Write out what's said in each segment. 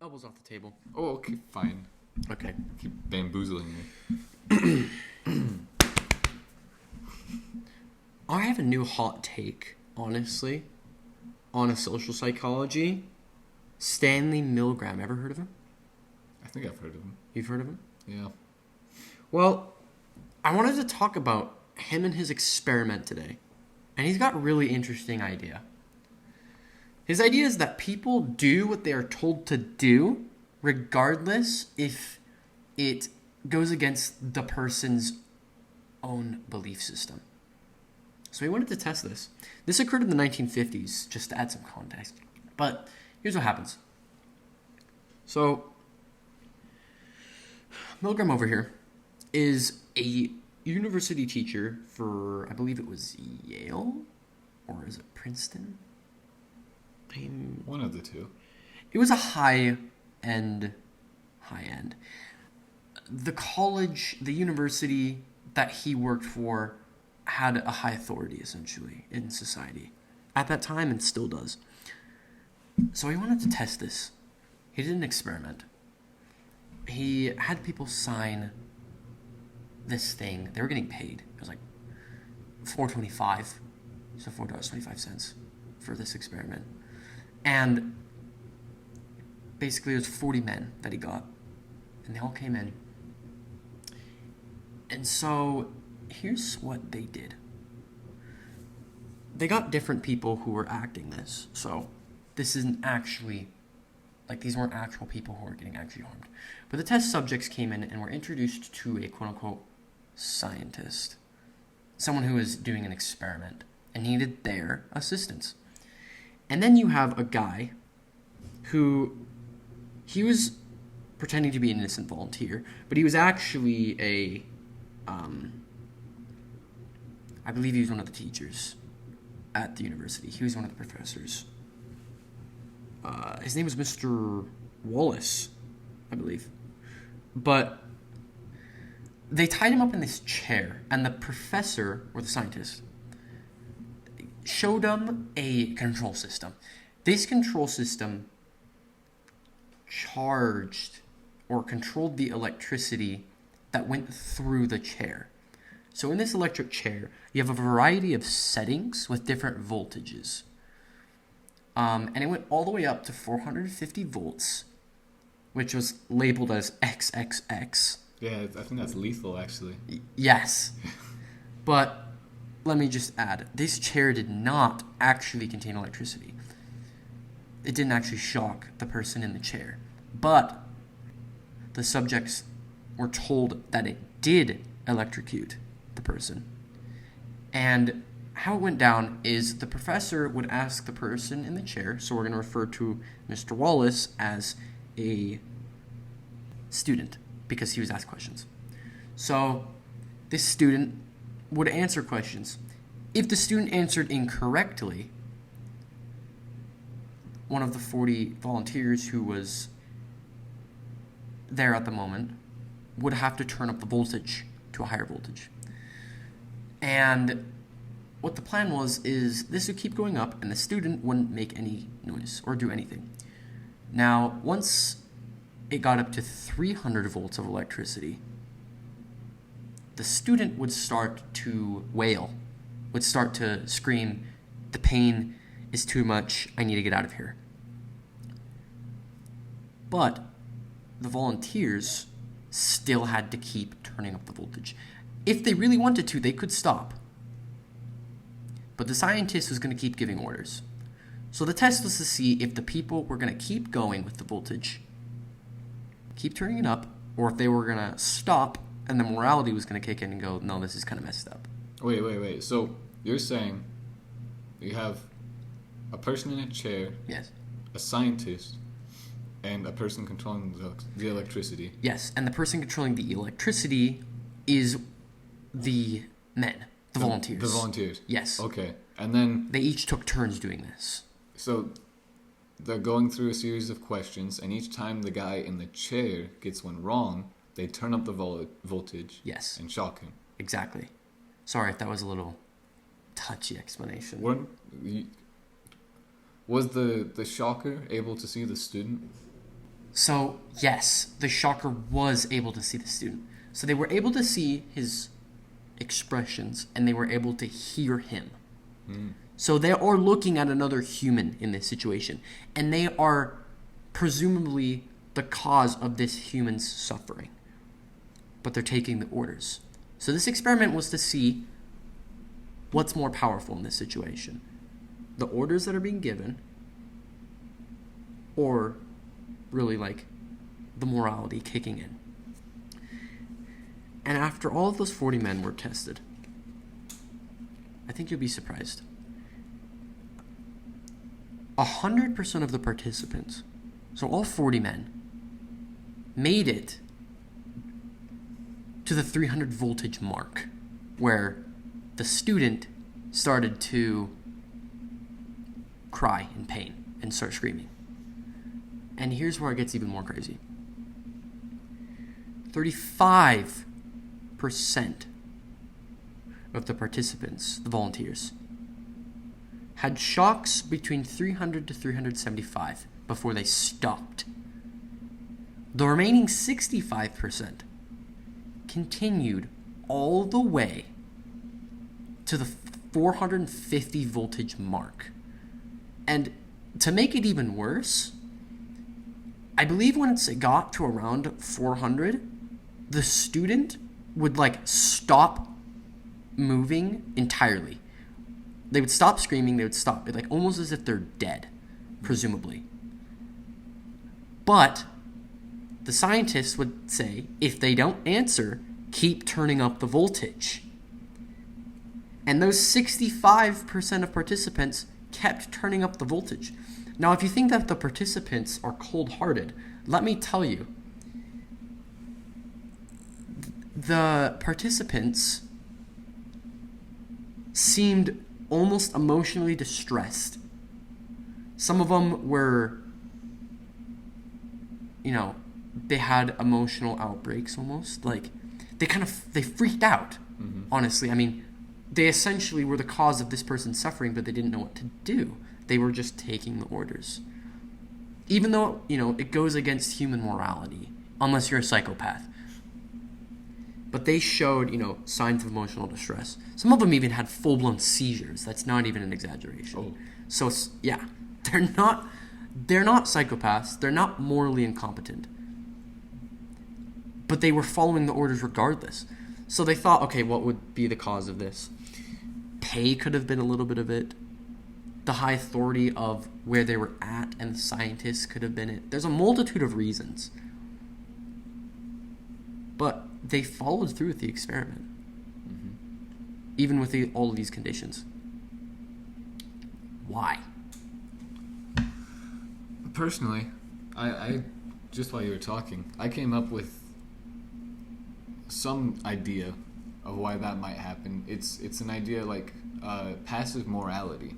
Elbows off the table. Oh, okay, fine. Okay. Keep bamboozling me. I have a new hot take, honestly, on a social psychology. Stanley Milgram. Ever heard of him? I think I've heard of him. You've heard of him? Yeah. Well, I wanted to talk about him and his experiment today. And he's got a really interesting idea. His idea is that people do what they are told to do, regardless if it goes against the person's own belief system. So he wanted to test this. This occurred in the 1950s, just to add some context. But here's what happens. So, Milgram over here is a university teacher for, I believe it was Yale, or is it Princeton? One of the two. It was a high end. The college, the university that he worked for had a high authority, essentially, in society. At that time, and still does. So he wanted to test this. He did an experiment. He had people sign this thing. They were getting paid. It was like $4.25. So $4.25 for this experiment. And basically it was 40 men that he got. And they all came in. And so here's what they did. They got different people who were acting this. So this isn't actually, like, these weren't actual people who were getting actually harmed. But the test subjects came in and were introduced to a quote-unquote scientist. Someone who was doing an experiment and needed their assistance. And then you have a guy who, he was pretending to be an innocent volunteer, but he was actually I believe he was one of the teachers at the university. He was one of the professors. His name was Mr. Wallace, I believe. But they tied him up in this chair, and the professor, or the scientist, showed him a control system. This control system charged or controlled the electricity that went through the chair. So in this electric chair, you have a variety of settings with different voltages. And it went all the way up to 450 volts, which was labeled as XXX. Yeah, I think that's lethal, actually. Yes. But let me just add, this chair did not actually contain electricity. It didn't actually shock the person in the chair. But the subjects were told that it did electrocute the person. And how it went down is the professor would ask the person in the chair, so we're going to refer to Mr. Wallace as a student, because he was asked questions. So this student would answer questions. If the student answered incorrectly, one of the 40 volunteers who was there at the moment would have to turn up the voltage to a higher voltage. And what the plan was is this would keep going up and the student wouldn't make any noise or do anything. Now, once it got up to 300 volts of electricity, the student would start to wail, would start to scream, "The pain is too much, I need to get out of here." But the volunteers still had to keep turning up the voltage. If they really wanted to, they could stop. But the scientist was going to keep giving orders. So the test was to see if the people were going to keep going with the voltage, keep turning it up, or if they were going to stop and the morality was going to kick in and go, "No, this is kind of messed up." Wait. So you're saying you have a person in a chair, Yes. a scientist, and a person controlling the electricity. Yes, and the person controlling the electricity is the men, the volunteers. The volunteers. Yes. Okay. And then They each took turns doing this. so they're going through a series of questions, and each time the guy in the chair gets one wrong, they turn up the voltage. Yes. And shock him. Exactly. Sorry if that was a little touchy explanation. Was the shocker able to see the student? So, yes, the shocker was able to see the student. So they were able to see his expressions and they were able to hear him. So they are looking at another human in this situation, and they are presumably the cause of this human's suffering. But they're taking the orders. So this experiment was to see what's more powerful in this situation. The orders that are being given, or really like the morality kicking in. And after all of those 40 men were tested, I think you'll be surprised. 100% of the participants, so all 40 men, made it to the 300 voltage mark, where the student started to cry in pain and start screaming. And here's where it gets even more crazy. 35% of the participants, the volunteers, had shocks between 300 to 375 before they stopped. The remaining 65% continued all the way to the 450 voltage mark. And to make it even worse, I believe when it got to around 400, the student would stop moving entirely. They would stop screaming, they would stop, almost as if they're dead, presumably. But the scientists would say, if they don't answer, keep turning up the voltage. And those 65% of participants kept turning up the voltage. Now, if you think that the participants are cold-hearted, let me tell you, the participants seemed almost emotionally distressed. Some of them were, they had emotional outbreaks almost. They freaked out, honestly. I mean, they essentially were the cause of this person's suffering, but they didn't know what to do. They were just taking the orders. Even though, it goes against human morality, unless you're a psychopath. But they showed, signs of emotional distress. Some of them even had full-blown seizures. That's not even an exaggeration. Oh. So, yeah, they're not psychopaths. They're not morally incompetent. But they were following the orders regardless. So they thought, okay, what would be the cause of this? Pay could have been a little bit of it. The high authority of where they were at and the scientists could have been it. There's a multitude of reasons. But they followed through with the experiment. Even with all of these conditions. Why? Personally, I just while you were talking, I came up with some idea of why that might happen. It's an idea like passive morality.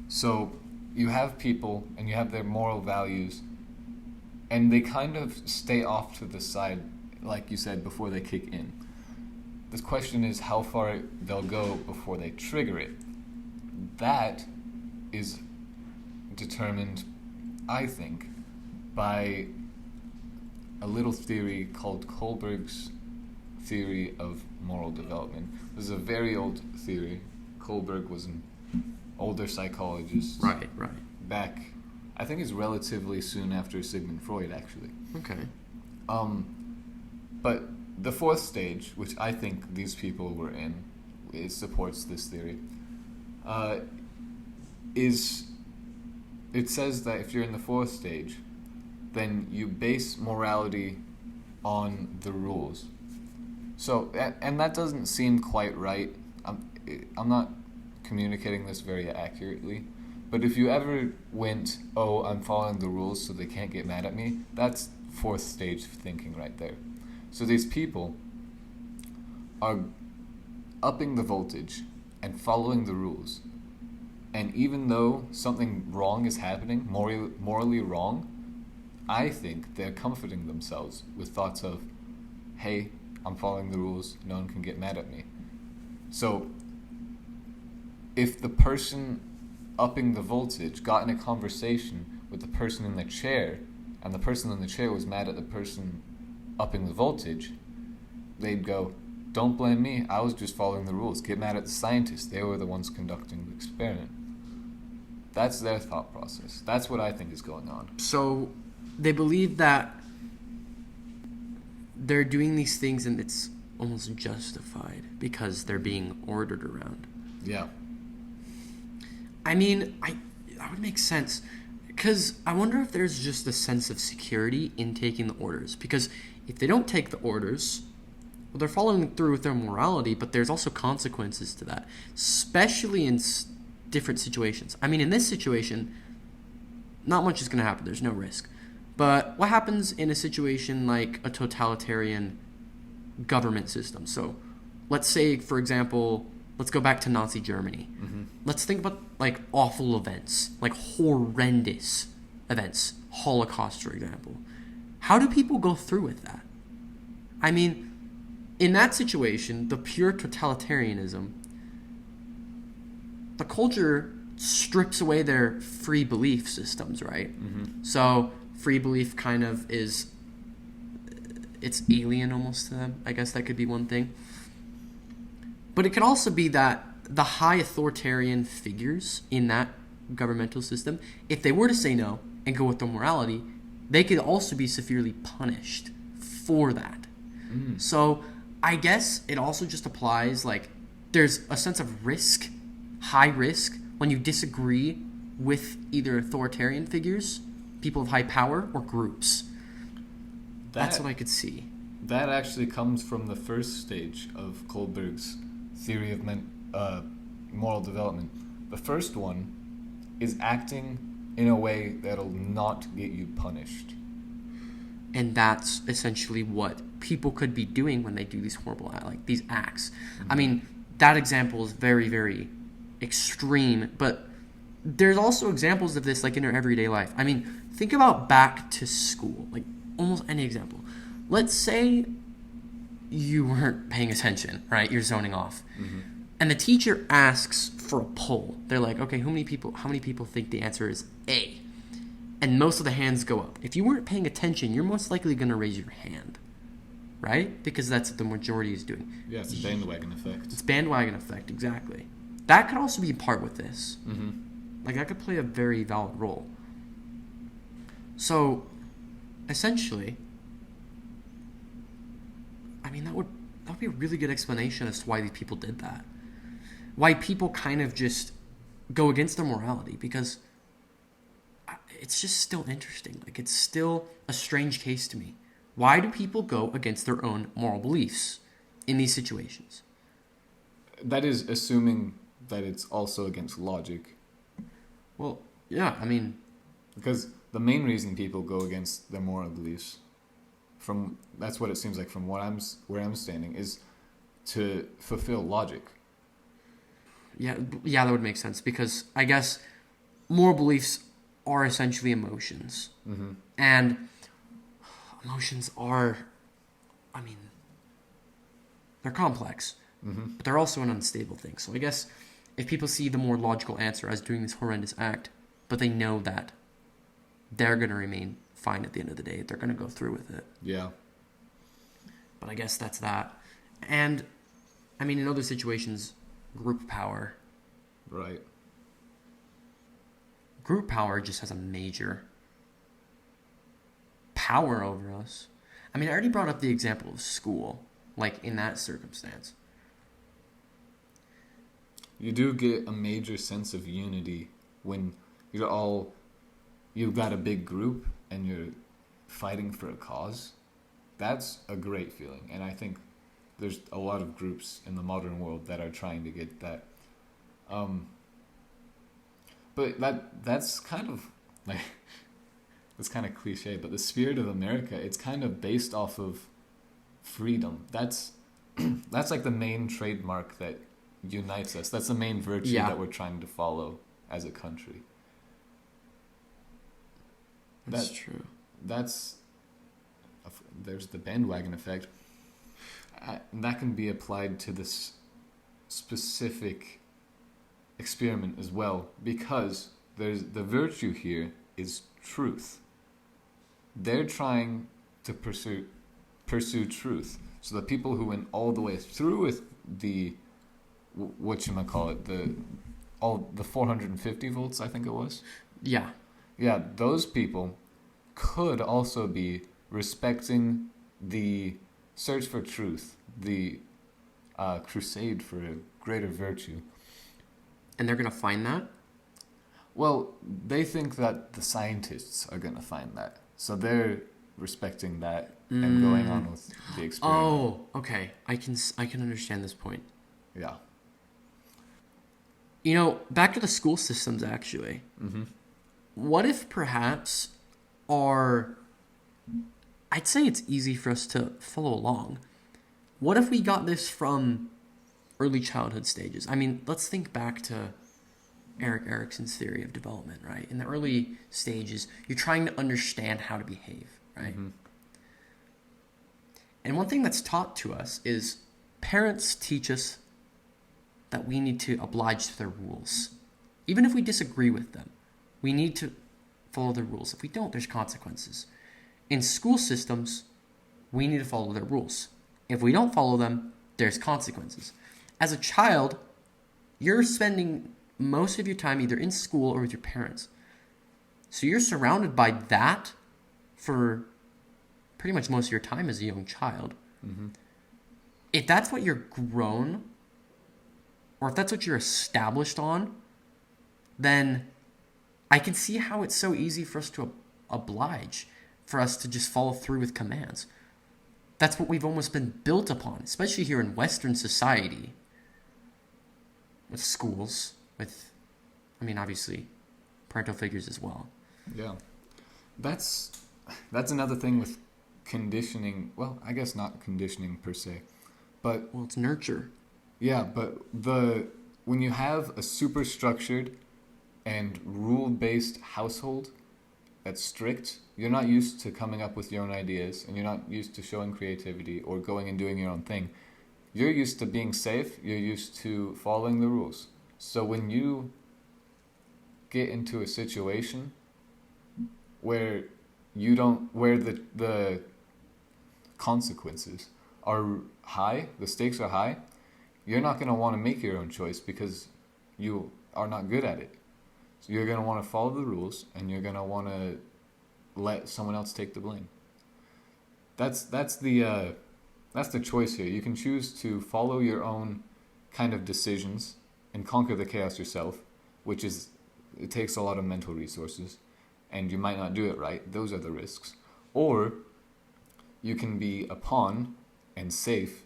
So you have people and you have their moral values, and they kind of stay off to the side, like you said, before they kick in. The question is how far they'll go before they trigger it. That is determined, I think, by a little theory called Kohlberg's theory of moral development. This is a very old theory. Kohlberg was an older psychologist. Right. Back, I think it's relatively soon after Sigmund Freud, actually. Okay. But the fourth stage, which I think these people were in, it supports this theory, it says that if you're in the fourth stage, then you base morality on the rules. So, and that doesn't seem quite right. I'm not communicating this very accurately, but if you ever went, oh, I'm following the rules so they can't get mad at me, that's fourth stage thinking right there. So these people are upping the voltage and following the rules. And even though something wrong is happening, morally wrong, I think they're comforting themselves with thoughts of, hey, I'm following the rules, no one can get mad at me. So if the person upping the voltage got in a conversation with the person in the chair and the person in the chair was mad at the person upping the voltage, they'd go, "Don't blame me, I was just following the rules. Get mad at the scientists, they were the ones conducting the experiment." That's their thought process. That's what I think is going on. So they believe that they're doing these things and it's almost justified because they're being ordered around. Yeah. I mean, that would make sense. Because I wonder if there's just a sense of security in taking the orders. Because if they don't take the orders, well, they're following through with their morality, but there's also consequences to that, especially in different situations. I mean, in this situation, not much is going to happen. There's no risk. But what happens in a situation like a totalitarian government system? So let's say, for example, let's go back to Nazi Germany. Mm-hmm. Let's think about like awful events, like horrendous events, Holocaust, for example. How do people go through with that? I mean, in that situation, the pure totalitarianism, the culture strips away their free belief systems, right? Mm-hmm. So free belief kind of it's alien almost to them. I guess that could be one thing. But it could also be that the high authoritarian figures in that governmental system, if they were to say no and go with their morality, they could also be severely punished for that. Mm. So I guess it also just applies, like, there's a sense of risk, high risk, when you disagree with either authoritarian figures, people of high power, or groups. That's what I could see. That actually comes from the first stage of Kohlberg's theory of moral development. The first one is acting in a way that'll not get you punished. And that's essentially what people could be doing when they do these horrible, these acts. Mm-hmm. I mean, that example is very, very extreme, but there's also examples of this, like, in our everyday life. I mean, think about back to school, like, almost any example. Let's say you weren't paying attention, right? You're zoning off. Mm-hmm. And the teacher asks for a poll. They're like, okay, how many people think the answer is A? And most of the hands go up. If you weren't paying attention, you're most likely going to raise your hand, right? Because that's what the majority is doing. Yeah, it's a bandwagon effect. It's bandwagon effect, exactly. That could also be in part with this. Mm-hmm. Like, that could play a very valid role. So, essentially, I mean, that would be a really good explanation as to why these people did that. Why people kind of just go against their morality, because it's just still interesting. Like, it's still a strange case to me. Why do people go against their own moral beliefs in these situations? That is assuming that it's also against logic. Well, yeah, I mean, because the main reason people go against their moral beliefs, that's what it seems like from where I'm standing, is to fulfill logic. Yeah, that would make sense, because I guess moral beliefs are essentially emotions. Mm-hmm. And emotions are, I mean, they're complex, mm-hmm. but they're also an unstable thing. So I guess if people see the more logical answer as doing this horrendous act, but they know that they're going to remain fine at the end of the day, they're going to go through with it. Yeah. But I guess that's that. And, I mean, in other situations, group power. Right. Group power just has a major power over us. I mean, I already brought up the example of school, like, in that circumstance. You do get a major sense of unity when you've got a big group and you're fighting for a cause. That's a great feeling, and I think there's a lot of groups in the modern world that are trying to get that. But that's kind of like, it's kind of cliche, but the spirit of America, it's kind of based off of freedom. That's like the main trademark that unites us. That's the main virtue that we're trying to follow as a country. That's true. There's the bandwagon effect. That can be applied to this specific experiment as well, because there's the virtue here is truth. they're trying to pursue truth. So the people who went all the way through with the whatchamacallit, the 450 volts, I think it was. Yeah. Yeah, those people could also be respecting the search for truth, the crusade for a greater virtue. And they're going to find that? Well, they think that the scientists are going to find that. So they're respecting that and going on with the experiment. Oh, okay. I can understand this point. Yeah. You know, back to the school systems, actually. Mm-hmm. What if perhaps I'd say it's easy for us to follow along. What if we got this from early childhood stages? I mean, let's think back to Erik Erikson's theory of development, right? In the early stages, you're trying to understand how to behave, right? Mm-hmm. And one thing that's taught to us is parents teach us that we need to oblige to their rules. Even if we disagree with them, we need to follow the rules. If we don't, there's consequences. In school systems, we need to follow their rules. If we don't follow them, there's consequences. As a child, you're spending most of your time either in school or with your parents. So you're surrounded by that for pretty much most of your time as a young child. Mm-hmm. If that's what you're grown, or if that's what you're established on, then I can see how it's so easy for us to oblige, for us to just follow through with commands. That's what we've almost been built upon, especially here in Western society, with schools, with, obviously, parental figures as well. Yeah. That's another thing with conditioning. Well, I guess not conditioning per se, but... Well, it's nurture. Yeah, but when you have a super structured and rule-based household that's strict, you're not used to coming up with your own ideas, and you're not used to showing creativity or going and doing your own thing. You're used to being safe, you're used to following the rules. So when you get into a situation where the consequences are high, the stakes are high, you're not going to want to make your own choice because you are not good at it. So you're going to want to follow the rules, and you're going to want to let someone else take the blame. That's the choice here. You can choose to follow your own kind of decisions and conquer the chaos yourself, it takes a lot of mental resources, and you might not do it right. Those are the risks. Or you can be a pawn and safe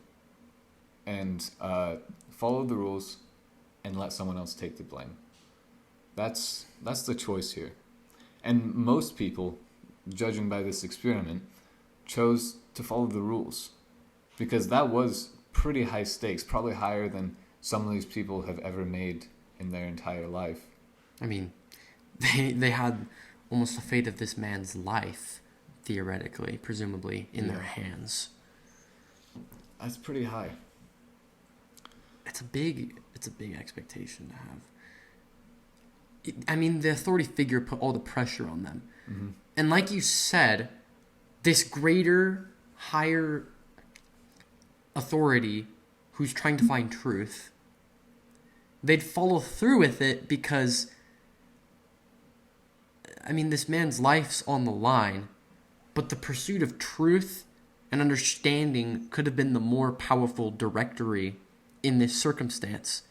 and follow the rules and let someone else take the blame. That's the choice here. And most people, judging by this experiment, chose to follow the rules because that was pretty high stakes, probably higher than some of these people have ever made in their entire life. I mean, they had almost the fate of this man's life, theoretically, presumably, in their hands. That's pretty high. It's a big expectation to have. The authority figure put all the pressure on them. Mm-hmm. And like you said, this greater, higher authority who's trying to find truth, they'd follow through with it because, this man's life's on the line, but the pursuit of truth and understanding could have been the more powerful directory in this circumstance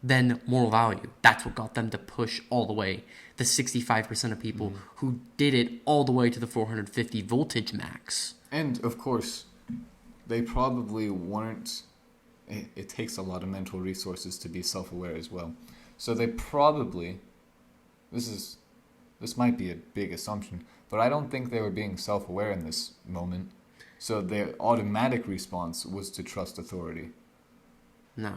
than moral value. That's what got them to push all the way. The 65% of people who did it all the way to the 450 voltage max. And, of course, they probably weren't... It takes a lot of mental resources to be self-aware as well. So they probably... This might be a big assumption, but I don't think they were being self-aware in this moment. So their automatic response was to trust authority. No.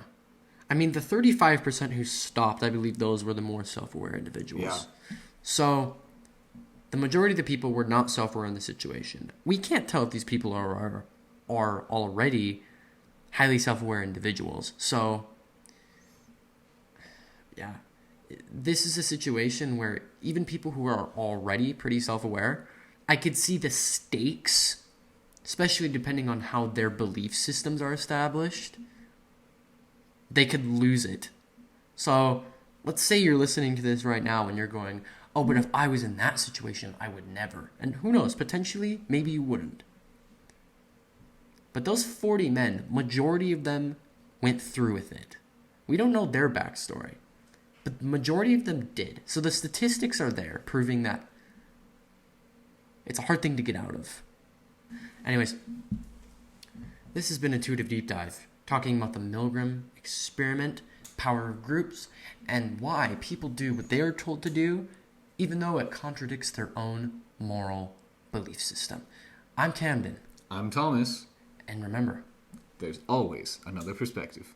The 35% who stopped, I believe those were the more self-aware individuals. Yeah. So the majority of the people were not self-aware in the situation. We can't tell if these people are already highly self-aware individuals. So, yeah. This is a situation where even people who are already pretty self-aware, I could see the stakes, especially depending on how their belief systems are established. They could lose it. So let's say you're listening to this right now and you're going, oh, but if I was in that situation, I would never. And who knows, potentially, maybe you wouldn't. But those 40 men, majority of them went through with it. We don't know their backstory, but the majority of them did. So the statistics are there, proving that it's a hard thing to get out of. Anyways, this has been Intuitive Deep Dive, talking about the Milgram Experiment, power of groups, and why people do what they are told to do, even though it contradicts their own moral belief system. I'm Camden. I'm Thomas. And remember, There's always another perspective.